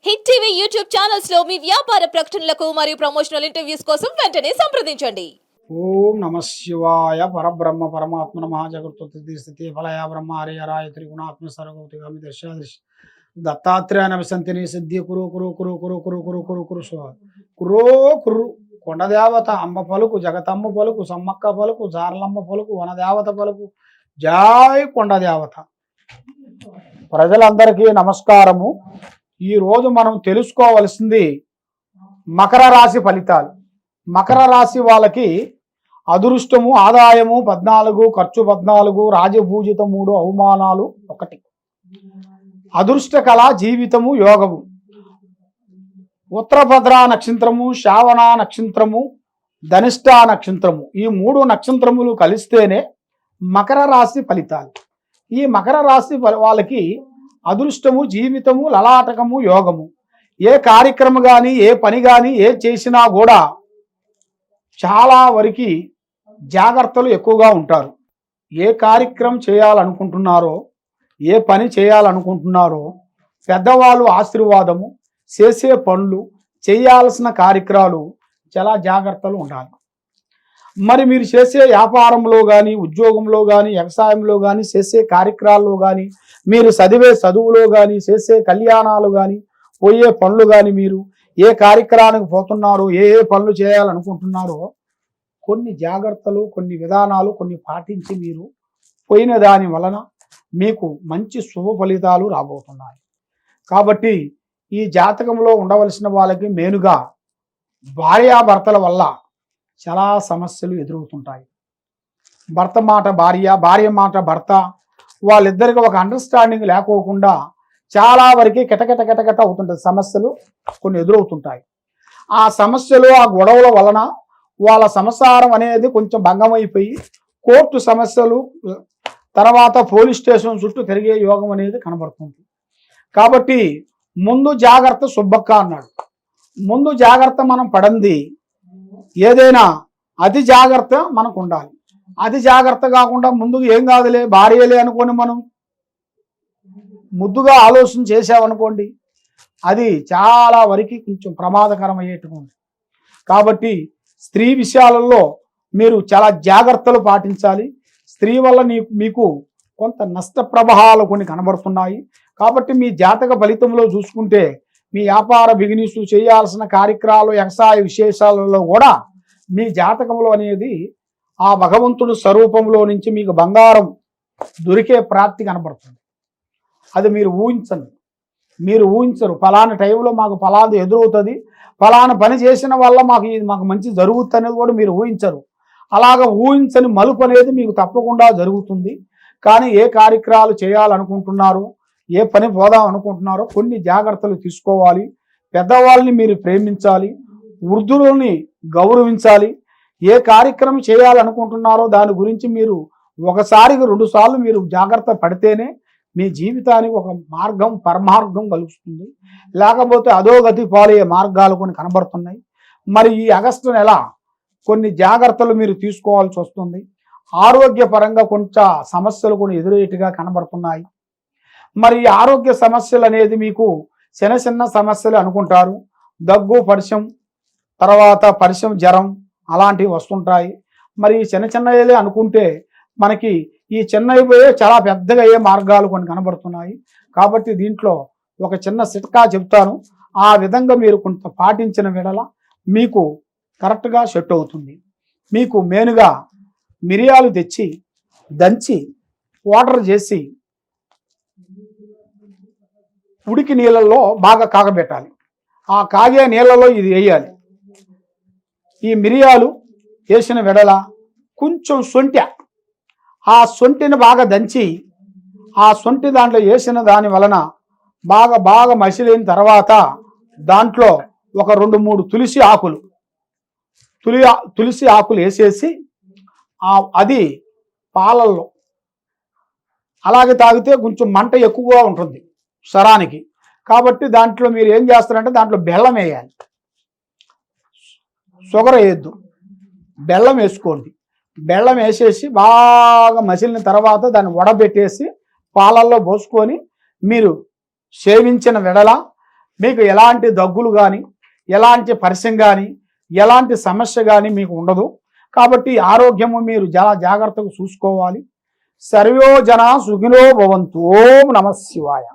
Hit TV YouTube channels లో మీ వ్యాపార ప్రకటనలకు మరియు ప్రమోషనల్ ఇంటర్వ్యూస్ కోసం వెంటనే సంప్రదించండి. ఓం నమ శివాయ పరబ్రహ్మ పరమాత్మ మహాజగృతి స్థితి ఫలయ బ్రహ్మ హరిహరాయ త్రిగుణాత్మ సర్వగౌతిగామి దశాదృశి దత్తాత్రేయ నమసంతిని సిద్ధి కురు కురు కురు కురు కురు కురు కురు కురు కురో కురు కొండదేవత అమ్మ పలుకు జగతమ్మ పలుకు సమ్మక్క పలుకు జారలమ్మ పలుకు వనదేవత పలుకు జై కొండదేవత. ప్రజలందరికీ నమస్కారము. ఈరోజు మనం తెలుసుకోవలసింది మకర రాశి ఫలితాలు. మకర రాశి వాళ్ళకి అదృష్టము ఆదాయము 14, ఖర్చు 14, రాజపూజిత 3, అవమానాలు 1. అదృష్ట కళ జీవితము యోగము. ఉత్తరభద్ర నక్షత్రము, శ్రావణ నక్షత్రము, ధనిష్ట నక్షత్రము, ఈ 3 నక్షత్రములు కలిస్తేనే మకర రాశి ఫలితాలు. ఈ మకర రాశి వాళ్ళకి అదృష్టము జీవితము లలాటకము యోగము. ఏ కార్యక్రమం కానీ ఏ పని కానీ ఏ చేసినా కూడా చాలా వరకు జాగ్రత్తలు ఎక్కువగా ఉంటారు. ఏ కార్యక్రమం చేయాలనుకుంటున్నారో ఏ పని చేయాలనుకుంటున్నారో పెద్దవాళ్ళు ఆశీర్వాదము, చేసే పనులు, చేయాల్సిన కార్యక్రమాలు చాలా జాగ్రత్తలు ఉండాలి. మరి మీరు చేసే వ్యాపారంలో కానీ ఉద్యోగంలో కానీ వ్యవసాయంలో కానీ చేసే కార్యక్రమాల్లో కానీ మీరు చదివే చదువులో కానీ చేసే కళ్యాణాలు కానీ పోయే పనులు కానీ మీరు ఏ కార్యక్రమానికి పోతున్నారో ఏ పనులు చేయాలనుకుంటున్నారో కొన్ని జాగ్రత్తలు కొన్ని విధానాలు కొన్ని పాటించి మీరు పోయిన దాని వలన మీకు మంచి శుభ ఫలితాలు రాబోతున్నాయి. కాబట్టి ఈ జాతకంలో ఉండవలసిన వాళ్ళకి మెయిన్గా భార్యాభర్తల వల్ల చాలా సమస్యలు ఎదురవుతుంటాయి. భర్త మాట భార్య, భార్య మాట భర్త, వాళ్ళిద్దరికి ఒక అండర్స్టాండింగ్ లేకోకుండా చాలా వరకు కిటకిట అవుతుంటాయి. సమస్యలు కొన్ని ఎదురవుతుంటాయి. ఆ సమస్యలు ఆ గొడవల వలన వాళ్ళ సంసారం అనేది కొంచెం భంగమైపోయి కోర్టు సమస్యలు, తర్వాత పోలీస్ స్టేషన్ చుట్టూ తిరిగే యోగం అనేది కనబడుతుంది. కాబట్టి ముందు జాగ్రత్త సుబ్బక్క అన్నాడు. ముందు జాగ్రత్త మనం పడంది ఏదైనా అతి జాగ్రత్త మనకు ఉండాలి. అతి జాగ్రత్త కాకుండా ముందుకు ఏం కాదులే భార్యలే అనుకొని మనం ముద్దుగా ఆలోచన చేసామనుకోండి అది చాలా వరకు కొంచెం ప్రమాదకరం అయ్యేట్టుకుంది. కాబట్టి స్త్రీ విషయాలలో మీరు చాలా జాగ్రత్తలు పాటించాలి. స్త్రీ వల్ల మీకు కొంత నష్ట ప్రభావాలు కొన్ని కనబడుతున్నాయి. కాబట్టి మీ జాతక ఫలితంలో చూసుకుంటే మీ వ్యాపార బిజినెస్ చేయాల్సిన కార్యక్రమాలు వ్యవసాయ విశేషాలలో కూడా మీ జాతకంలో అనేది ఆ భగవంతుడు స్వరూపంలో నుంచి మీకు బంగారం దొరికే ప్రాప్తి కనబడుతుంది. అది మీరు ఊహించరు. ఫలానా టైంలో మాకు ఫలానా ఎదురవుతుంది, ఫలానా పని చేసిన వల్ల మాకు మంచి జరుగుతుంది అనేది కూడా మీరు ఊహించరు. అలాగ ఊహించని మలుపు అనేది మీకు తప్పకుండా జరుగుతుంది. కానీ ఏ కార్యక్రమాలు చేయాలనుకుంటున్నారో ఏ పని పోదాం అనుకుంటున్నారో కొన్ని జాగ్రత్తలు తీసుకోవాలి. పెద్దవాళ్ళని మీరు ప్రేమించాలి, వృద్ధులని గౌరవించాలి. ఏ కార్యక్రమం చేయాలనుకుంటున్నారో దాని గురించి మీరు ఒకసారికి 2 సార్లు మీరు జాగ్రత్త పడితేనే మీ జీవితానికి ఒక మార్గం పరమార్గం కలుగుతుంది. లేకపోతే అధోగతి పాలయ్యే మార్గాలు కొన్ని కనబడుతున్నాయి. మరి ఈ ఆగస్టు నెల కొన్ని జాగ్రత్తలు మీరు తీసుకోవాల్సి వస్తుంది. ఆరోగ్యపరంగా కొంచెం సమస్యలు కొన్ని ఎదురయ్యేట్టుగా కనబడుతున్నాయి. మరి ఈ ఆరోగ్య సమస్యలు అనేది మీకు చిన్న సమస్యలు అనుకుంటారు. దగ్గు, పరిచయం, తర్వాత పరిచయం, జ్వరం అలాంటివి వస్తుంటాయి. మరి చిన్నవే అనుకుంటే మనకి ఈ చిన్నవి చాలా పెద్దగా అయ్యే మార్గాలు కొన్ని కనబడుతున్నాయి. కాబట్టి దీంట్లో ఒక చిన్న చిట్కా చెప్తాను. ఆ విధంగా మీరు కొంత పాటించిన వెడల మీకు కరెక్ట్గా సెట్ అవుతుంది. మీకు మెయిన్గా మిరియాలు తెచ్చి దంచి వాటర్ చేసి ఉడికి నీళ్ళల్లో బాగా కాగబెట్టాలి. ఆ కాగే నీళ్ళలో ఇది వేయాలి. ఈ మిరియాలు వేసిన వెడల కొంచెం సొంటె, ఆ సొంటిని బాగా దంచి ఆ సొంటి దాంట్లో వేసిన దాని వలన బాగా మసిలిన తర్వాత దాంట్లో ఒక 2-3 తులసి ఆకులు వేసేసి అది పాలల్లో అలాగే తాగితే కొంచెం మంట ఎక్కువగా ఉంటుంది శరానికి. కాబట్టి దాంట్లో మీరు ఏం చేస్తారంటే దాంట్లో బెల్లం వేయాలి. షుగర్ వేయద్దు, బెల్లం వేసుకోండి. బెల్లం వేసేసి బాగా మసిలిన తర్వాత దాన్ని వడబెట్టేసి పాలల్లో పోసుకొని మీరు సేవించిన వెడల మీకు ఎలాంటి దగ్గులు కానీ ఎలాంటి పరిచయం కానీ ఎలాంటి సమస్య కానీ మీకు ఉండదు. కాబట్టి ఆరోగ్యము మీరు చాలా జాగ్రత్తగా చూసుకోవాలి. సర్వో జన సుఖినో భవంతు. ఓం నమః శివాయ.